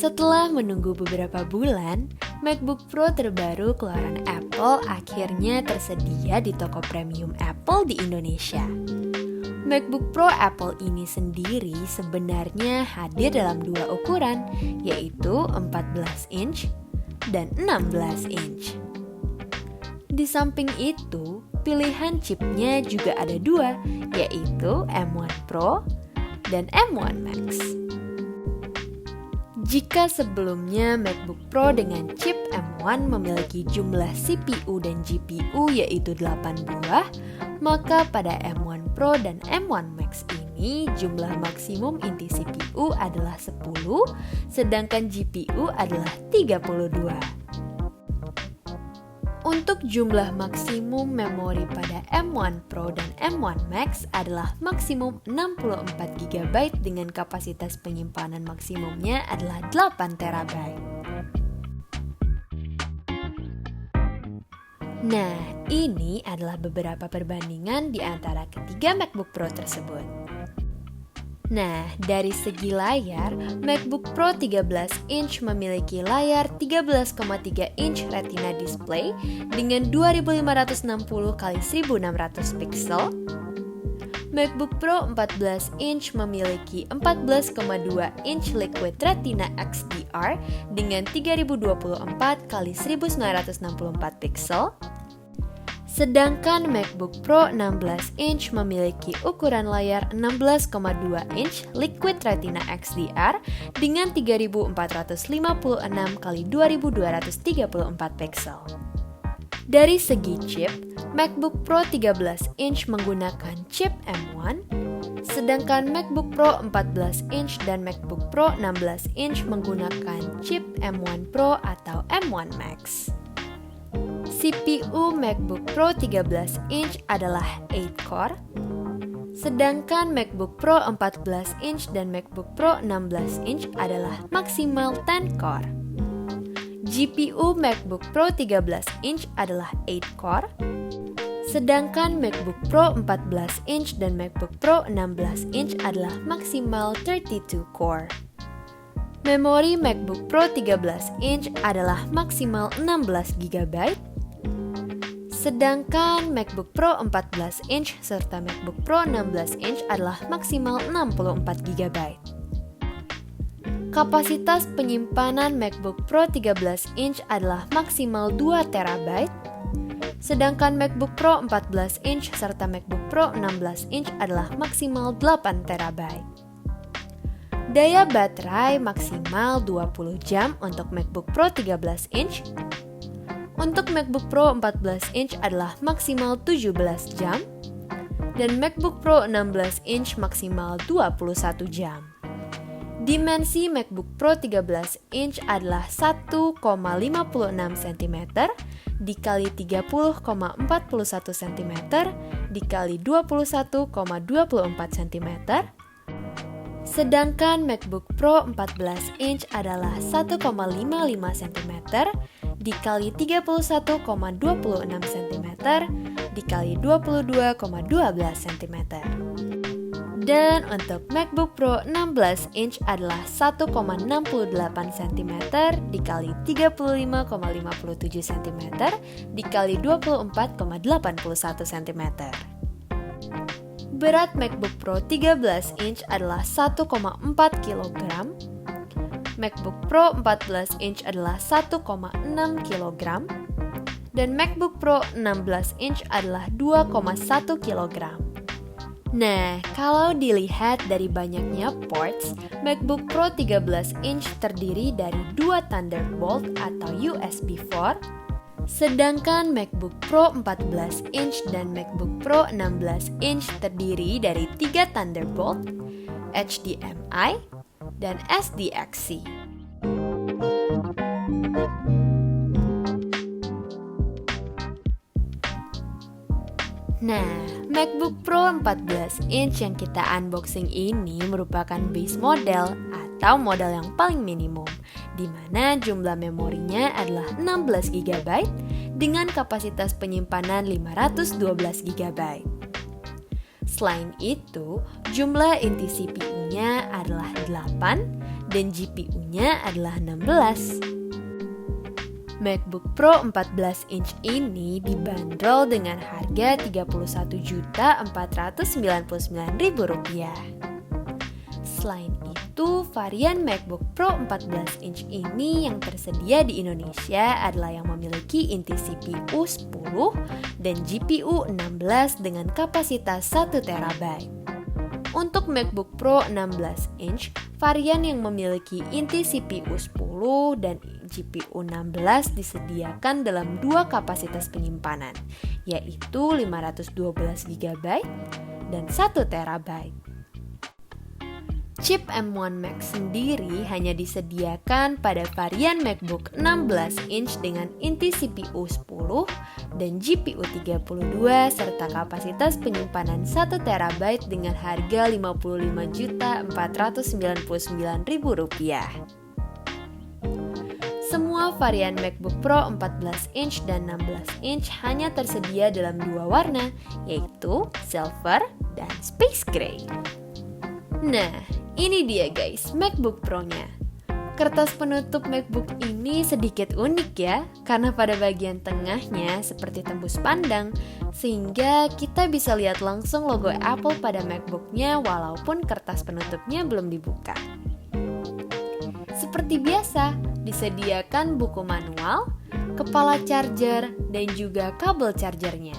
Setelah menunggu beberapa bulan, MacBook Pro terbaru keluaran Apple akhirnya tersedia di toko premium Apple di Indonesia. MacBook Pro Apple ini sendiri sebenarnya hadir dalam dua ukuran, yaitu 14 inch dan 16 inch. Di samping itu, pilihan chipnya juga ada dua, yaitu M1 Pro dan M1 Max. Jika sebelumnya MacBook Pro dengan chip M1 memiliki jumlah CPU dan GPU yaitu 8 buah, maka pada M1 Pro dan M1 Max ini jumlah maksimum inti CPU adalah 10, sedangkan GPU adalah 32. Untuk jumlah maksimum memori pada M1 Pro dan M1 Max adalah maksimum 64 GB dengan kapasitas penyimpanan maksimumnya adalah 8 TB. Nah, ini adalah beberapa perbandingan di antara ketiga MacBook Pro tersebut. Nah, dari segi layar, MacBook Pro 13 inch memiliki layar 13,3 inch Retina display dengan 2560 x 1600 pixel. MacBook Pro 14 inch memiliki 14,2 inch Liquid Retina XDR dengan 3024 x 1964 pixel. Sedangkan MacBook Pro 16 inch memiliki ukuran layar 16,2 inch Liquid Retina XDR dengan 3456 x 2234 pixel. Dari segi chip, MacBook Pro 13 inch menggunakan chip M1, sedangkan MacBook Pro 14 inch dan MacBook Pro 16 inch menggunakan chip M1 Pro atau M1 Max. CPU MacBook Pro 13 inch adalah 8-core, sedangkan MacBook Pro 14 inch dan MacBook Pro 16 inch adalah maksimal 10-core. GPU MacBook Pro 13 inch adalah 8-core, sedangkan MacBook Pro 14 inch dan MacBook Pro 16 inch adalah maksimal 32-core. Memori MacBook Pro 13 inch adalah maksimal 16 GB, sedangkan MacBook Pro 14 inch serta MacBook Pro 16 inch adalah maksimal 64 GB. Kapasitas penyimpanan MacBook Pro 13 inch adalah maksimal 2 TB, sedangkan MacBook Pro 14 inch serta MacBook Pro 16 inch adalah maksimal 8 TB. Daya baterai maksimal 20 jam untuk MacBook Pro 13 inch. Untuk MacBook Pro 14 inch adalah maksimal 17 jam, dan MacBook Pro 16 inch maksimal 21 jam. Dimensi MacBook Pro 13 inch adalah 1,56 cm dikali 30,41 cm dikali 21,24 cm. Sedangkan MacBook Pro 14 inch adalah 1,55 cm dikali 31,26 cm dikali 22,12 cm. Dan untuk MacBook Pro 16 inch adalah 1,68 cm dikali 35,57 cm dikali 24,81 cm. Berat MacBook Pro 13 inch adalah 1,4 kg, MacBook Pro 14 inch adalah 1,6 kg, dan MacBook Pro 16 inch adalah 2,1 kg. Nah, kalau dilihat dari banyaknya ports, MacBook Pro 13 inch terdiri dari 2 Thunderbolt atau USB 4, sedangkan MacBook Pro 14 inch dan MacBook Pro 16 inch terdiri dari 3 Thunderbolt, HDMI, dan SDXC. Nah, MacBook Pro 14 inch yang kita unboxing ini merupakan base model atau model yang paling minimum, di mana jumlah memorinya adalah 16 GB dengan kapasitas penyimpanan 512 GB. Selain itu, jumlah inti CPU-nya adalah 8 dan GPU-nya adalah 16. MacBook Pro 14 inch ini dibanderol dengan harga Rp31.499.000. Selain itu, varian MacBook Pro 14 inch ini yang tersedia di Indonesia adalah yang memiliki inti CPU 10 dan GPU 16 dengan kapasitas 1 TB. Untuk MacBook Pro 16 inch, varian yang memiliki inti CPU 10 dan GPU 16 disediakan dalam dua kapasitas penyimpanan, yaitu 512 GB dan 1 TB. Chip M1 Max sendiri hanya disediakan pada varian MacBook 16 inch dengan inti CPU 10 dan GPU 32 serta kapasitas penyimpanan 1 TB dengan harga Rp55.499.000. Semua varian MacBook Pro 14 inch dan 16 inch hanya tersedia dalam dua warna, yaitu silver dan space gray. Nah, ini dia guys, MacBook Pro-nya. Kertas penutup MacBook ini sedikit unik ya, karena pada bagian tengahnya seperti tembus pandang, sehingga kita bisa lihat langsung logo Apple pada MacBook-nya walaupun kertas penutupnya belum dibuka. Seperti biasa, disediakan buku manual, kepala charger, dan juga kabel chargernya.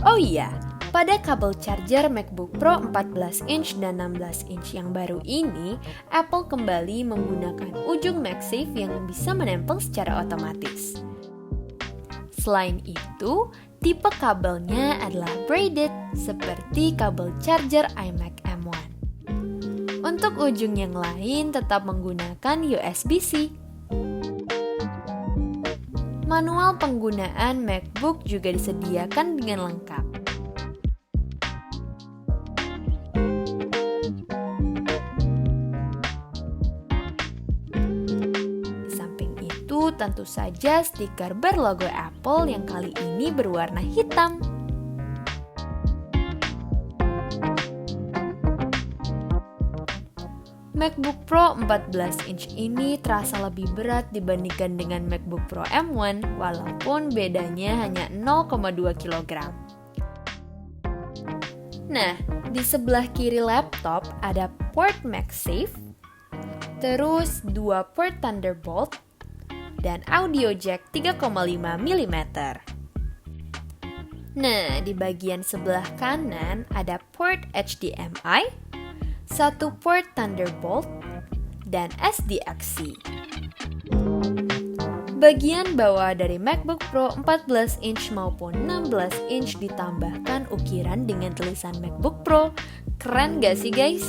Oh iya, pada kabel charger MacBook Pro 14 inch dan 16 inch yang baru ini, Apple kembali menggunakan ujung MagSafe yang bisa menempel secara otomatis. Selain itu, tipe kabelnya adalah braided seperti kabel charger iMac M1. Untuk ujung yang lain tetap menggunakan USB-C. Manual penggunaan MacBook juga disediakan dengan lengkap. Tentu saja stiker berlogo Apple yang kali ini berwarna hitam. MacBook Pro 14 inch ini terasa lebih berat dibandingkan dengan MacBook Pro M1 walaupun bedanya hanya 0,2 kg. Nah, di sebelah kiri laptop ada port MagSafe, terus 2 port Thunderbolt, dan audio jack 3,5 mm. Nah, di bagian sebelah kanan ada port HDMI, 1 port Thunderbolt, dan SDXC. Bagian bawah dari MacBook Pro 14 inch maupun 16 inch ditambahkan ukiran dengan tulisan MacBook Pro. Keren gak sih guys?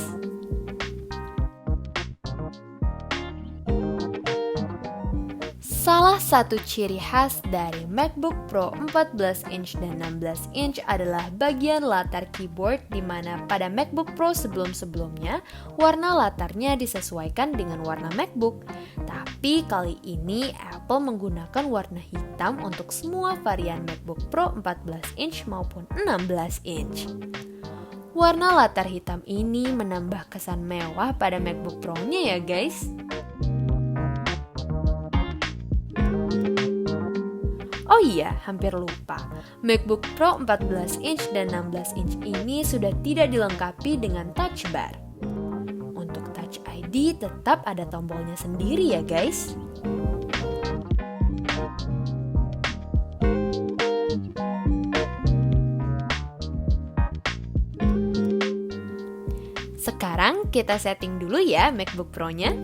Salah satu ciri khas dari MacBook Pro 14 inch dan 16 inch adalah bagian latar keyboard di mana pada MacBook Pro sebelum-sebelumnya warna latarnya disesuaikan dengan warna MacBook. Tapi kali ini Apple menggunakan warna hitam untuk semua varian MacBook Pro 14 inch maupun 16 inch. Warna latar hitam ini menambah kesan mewah pada MacBook Pro-nya ya guys. Oh iya, hampir lupa. MacBook Pro 14 inch dan 16 inch ini sudah tidak dilengkapi dengan touch bar. Untuk Touch ID tetap ada tombolnya sendiri ya guys. Sekarang kita setting dulu ya MacBook Pro-nya.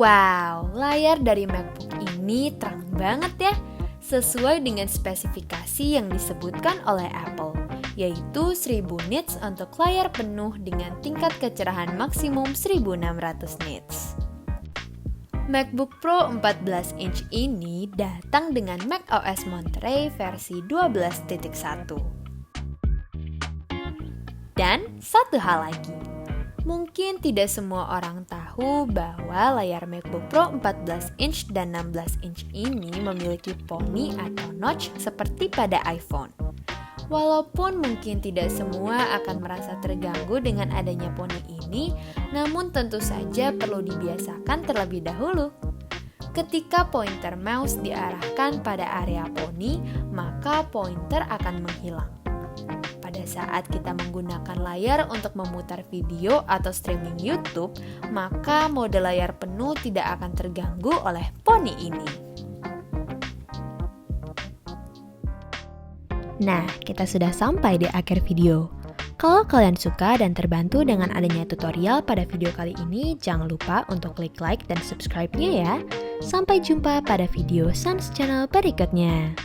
Wow, layar dari MacBook ini terang banget ya, sesuai dengan spesifikasi spesifikasi yang disebutkan oleh Apple, yaitu 1000 nits untuk layar penuh dengan tingkat kecerahan maksimum 1600 nits. MacBook Pro 14 inch ini datang dengan macOS Monterey versi 12.1. Dan satu hal lagi, mungkin tidak semua orang tahu bahwa layar MacBook Pro 14 inch dan 16 inch ini memiliki poni atau notch seperti pada iPhone. Walaupun mungkin tidak semua akan merasa terganggu dengan adanya poni ini, namun tentu saja perlu dibiasakan terlebih dahulu. Ketika pointer mouse diarahkan pada area poni, maka pointer akan menghilang. Pada saat kita menggunakan layar untuk memutar video atau streaming YouTube, maka mode layar penuh tidak akan terganggu oleh poni ini. Nah, kita sudah sampai di akhir video. Kalau kalian suka dan terbantu dengan adanya tutorial pada video kali ini, jangan lupa untuk klik like dan subscribe-nya ya. Sampai jumpa pada video Sans Channel berikutnya.